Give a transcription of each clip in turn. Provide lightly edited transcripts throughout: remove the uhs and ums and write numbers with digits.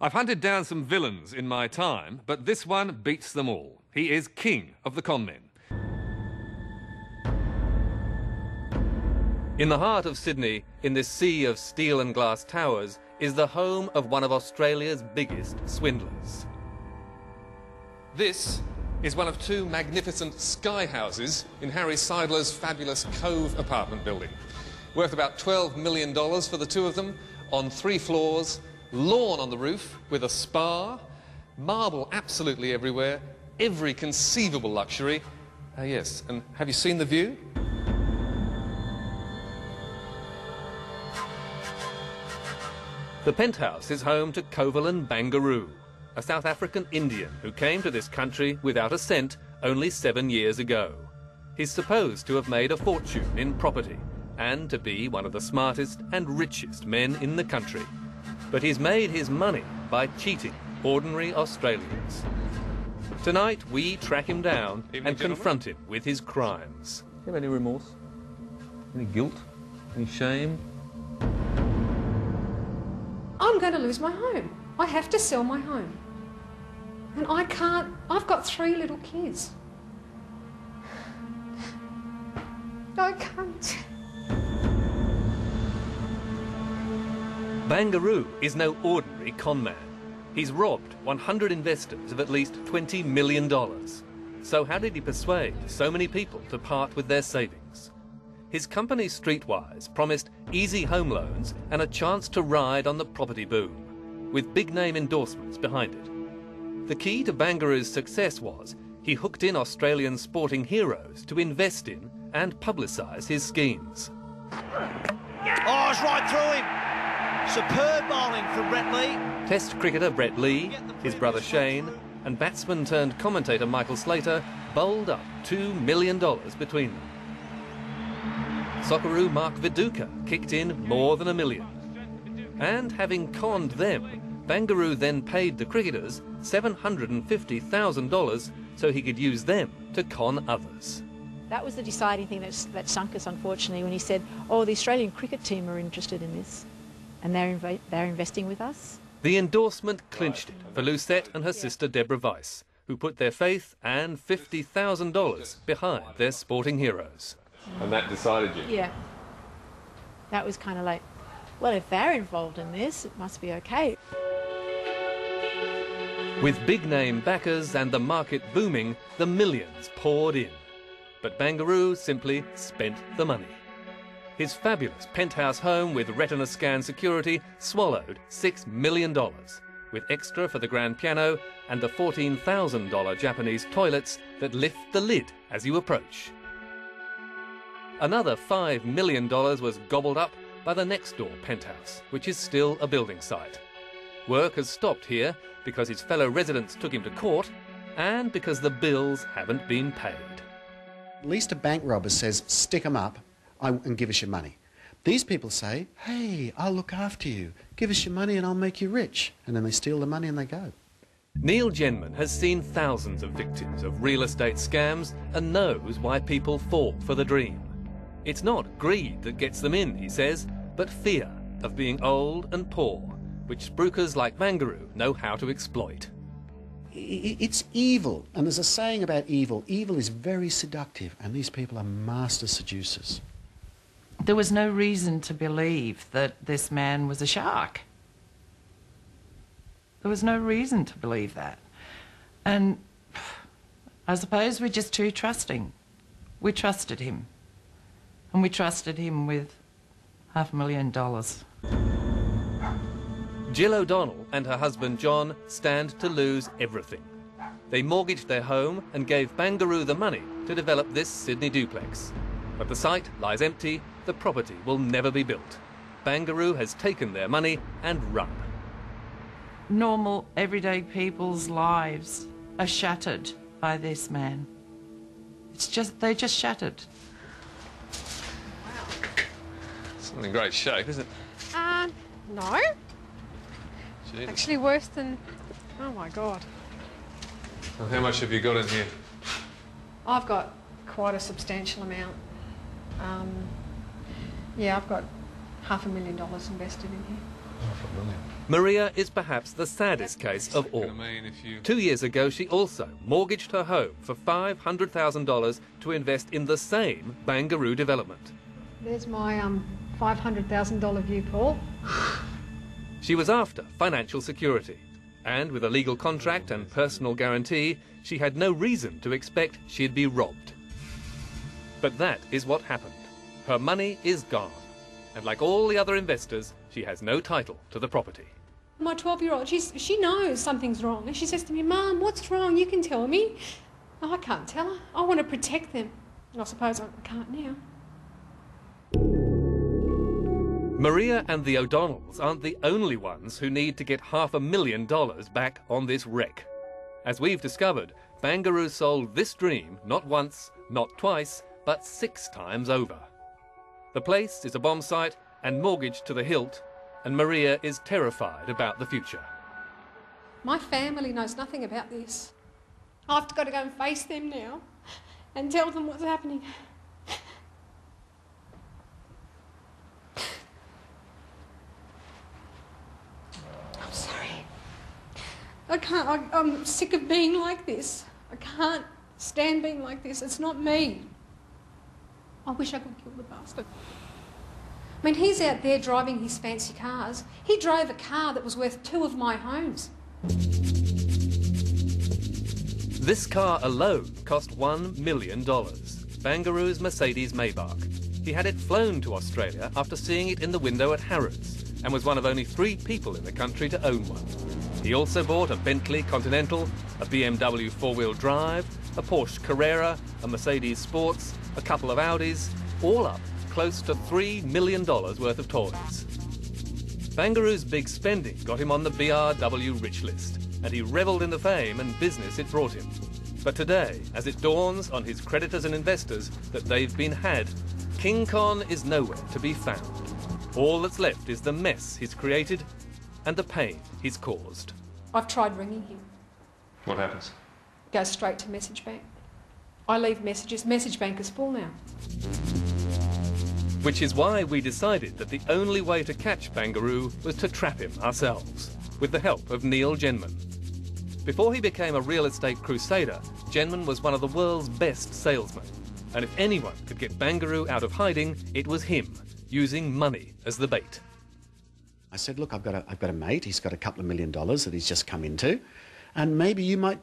I've hunted down some villains in my time, but this one beats them all. He is king of the conmen. In the heart of Sydney, in this sea of steel and glass towers, is the home of one of Australia's biggest swindlers. This is one of two magnificent sky houses in Harry Seidler's fabulous Cove apartment building. Worth about $12 million for the two of them, on 3 floors, lawn on the roof with a spa, marble absolutely everywhere, every conceivable luxury. Yes, and have you seen the view? The penthouse is home to Kovalan Bangaru, a South African Indian who came to this country without a cent only 7 years ago. He's supposed to have made a fortune in property and to be one of the smartest and richest men in the country. But he's made his money by cheating ordinary Australians. Tonight, we track him down and confront him with his crimes. Do you have any remorse? Any guilt? Any shame? I'm going to lose my home. I have to sell my home. And I can't. I've got 3 little kids. I can't. Bangaru is no ordinary con man. He's robbed 100 investors of at least $20 million. So how did he persuade so many people to part with their savings? His company Streetwise promised easy home loans and a chance to ride on the property boom, with big-name endorsements behind it. The key to Bangaru's success was he hooked in Australian sporting heroes to invest in and publicise his schemes. Oh, it's right through him. Superb bowling from Brett Lee. Test cricketer Brett Lee, his brother Shane, and batsman turned commentator Michael Slater bowled up $2 million between them. Socceroo Mark Viduka kicked in more than $1 million. And having conned them, Bangaru then paid the cricketers $750,000 so he could use them to con others. That was the deciding thing that sunk us, unfortunately, when he said, oh, the Australian cricket team are interested in this and they're investing with us. The endorsement clinched it for Lucette and her sister Deborah Weiss, who put their faith and $50,000 behind their sporting heroes. And that decided you? Yeah. That was kind of like, well, if they're involved in this, it must be okay. With big-name backers and the market booming, the millions poured in. But Bangaru simply spent the money. His fabulous penthouse home with retina scan security swallowed $6 million, with extra for the grand piano and the $14,000 Japanese toilets that lift the lid as you approach. Another $5 million was gobbled up by the next-door penthouse, which is still a building site. Work has stopped here because his fellow residents took him to court and because the bills haven't been paid. At least a bank robber says, stick 'em up and give us your money. These people say, hey, I'll look after you. Give us your money and I'll make you rich. And then they steal the money and they go. Neil Genman has seen thousands of victims of real estate scams and knows why people fall for the dream. It's not greed that gets them in, he says, but fear of being old and poor, which spruikers like Bangaru know how to exploit. It's evil, and there's a saying about evil. Evil is very seductive, and these people are master seducers. There was no reason to believe that this man was a shark. There was no reason to believe that. And I suppose we're just too trusting. We trusted him. And we trusted him with $500,000. Jill O'Donnell and her husband John stand to lose everything. They mortgaged their home and gave Bangaru the money to develop this Sydney duplex. But the site lies empty, the property will never be built. Bangaru has taken their money and run. Normal, everyday people's lives are shattered by this man. They're just shattered. It's not in great shape, is it? No. Jeez. Actually worse than... Oh, my God. Well, how much have you got in here? I've got quite a substantial amount. Yeah, I've got $500,000 invested in here. $500,000. Maria is perhaps the saddest case of all. 2 years ago, she also mortgaged her home for $500,000 to invest in the same Bangaru development. There's my $500,000 view, Paul. She was after financial security, and with a legal contract and personal guarantee, she had no reason to expect she'd be robbed. But that is what happened. Her money is gone, and like all the other investors, she has no title to the property. My 12-year-old, she knows something's wrong, and she says to me, "Mum, what's wrong? You can tell me." Oh, I can't tell her. I want to protect them. And I suppose I can't now. Maria and the O'Donnells aren't the only ones who need to get $500,000 back on this wreck. As we've discovered, Bangaru sold this dream not once, not twice, but 6 times over. The place is a bomb site and mortgaged to the hilt, and Maria is terrified about the future. My family knows nothing about this. I've got to go and face them now and tell them what's happening. I'm sorry. I can't. I'm sick of being like this. I can't stand being like this. It's not me. I wish I could kill the bastard. I mean, he's out there driving his fancy cars. He drove a car that was worth 2 of my homes. This car alone cost $1 million. Bangaru's Mercedes Maybach. He had it flown to Australia after seeing it in the window at Harrods, and was one of only 3 people in the country to own one. He also bought a Bentley Continental, a BMW 4-wheel drive, a Porsche Carrera, a Mercedes Sports, a couple of Audis, all up close to $3 million worth of toys. Bangaru's big spending got him on the BRW rich list, and he revelled in the fame and business it brought him. But today, as it dawns on his creditors and investors that they've been had, King Kong is nowhere to be found. All that's left is the mess he's created and the pain he's caused. I've tried ringing him. What happens? Goes straight to message bank. I leave messages. Message bank is full now. Which is why we decided that the only way to catch Bangaru was to trap him ourselves, with the help of Neil Genman. Before he became a real estate crusader, Genman was one of the world's best salesmen. And if anyone could get Bangaru out of hiding, it was him, using money as the bait. I said, look, I've got a mate, he's got a couple of $1 million that he's just come into, and maybe you might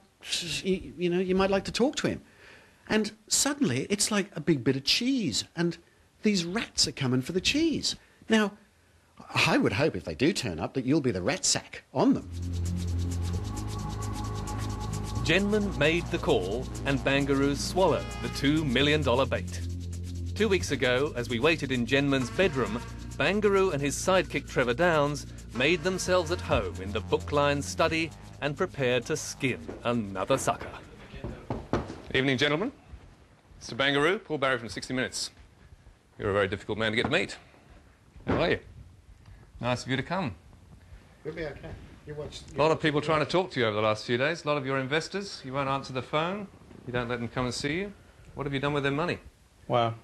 like to talk to him. And suddenly, it's like a big bit of cheese, and these rats are coming for the cheese. Now, I would hope if they do turn up that you'll be the rat sack on them. Genman made the call, and Bangaru swallowed the $2 million bait. 2 weeks ago, as we waited in Genman's bedroom, Bangaru and his sidekick Trevor Downs made themselves at home in the book-lined study and prepared to skin another sucker. Evening, gentlemen. Mr. Bangaru, Paul Barry from 60 Minutes. You're a very difficult man to get to meet. How are you? Nice of you to come. We'll be okay. A lot of people trying to talk to you over the last few days. A lot of your investors. You won't answer the phone. You don't let them come and see you. What have you done with their money? Well,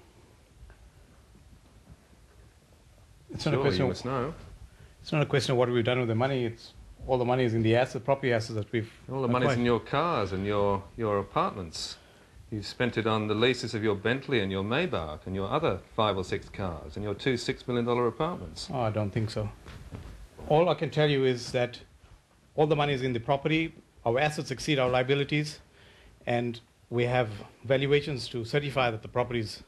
it's not a question. You must know. It's not a question of what we've done with the money. It's all the money is in the property assets that we've. All the money's in your cars and your apartments. You've spent it on the leases of your Bentley and your Maybach and your other 5 or 6 cars and your 2 $6 million apartments. Oh, I don't think so. All I can tell you is that all the money is in the property. Our assets exceed our liabilities, and we have valuations to certify that the properties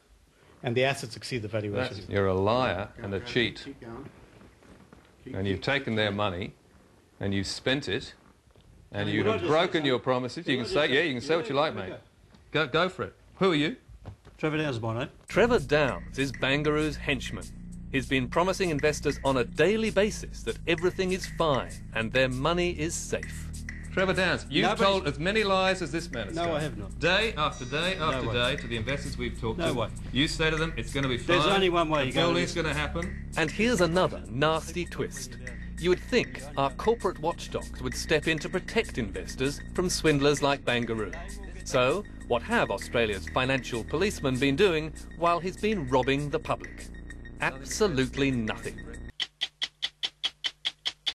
and the assets exceed the valuations. You're a liar and a cheat. And you've taken their money and you've spent it and you have broken your promises. You can say, yeah, you can say what you like, mate. Go for it. Who are you? Trevor Downs is my name. Trevor Downs is Bangaru's henchman. He's been promising investors on a daily basis that everything is fine and their money is safe. Trevor Downs, you've told as many lies as this man has done. No, I have not. Day after day after day to the investors we've talked to. No way. You say to them, it's going to be fine. There's only one way you go. Building's going to happen. And here's another nasty twist. You would think our corporate watchdogs would step in to protect investors from swindlers like Bangaru. So, what have Australia's financial policemen been doing while he's been robbing the public? Absolutely nothing.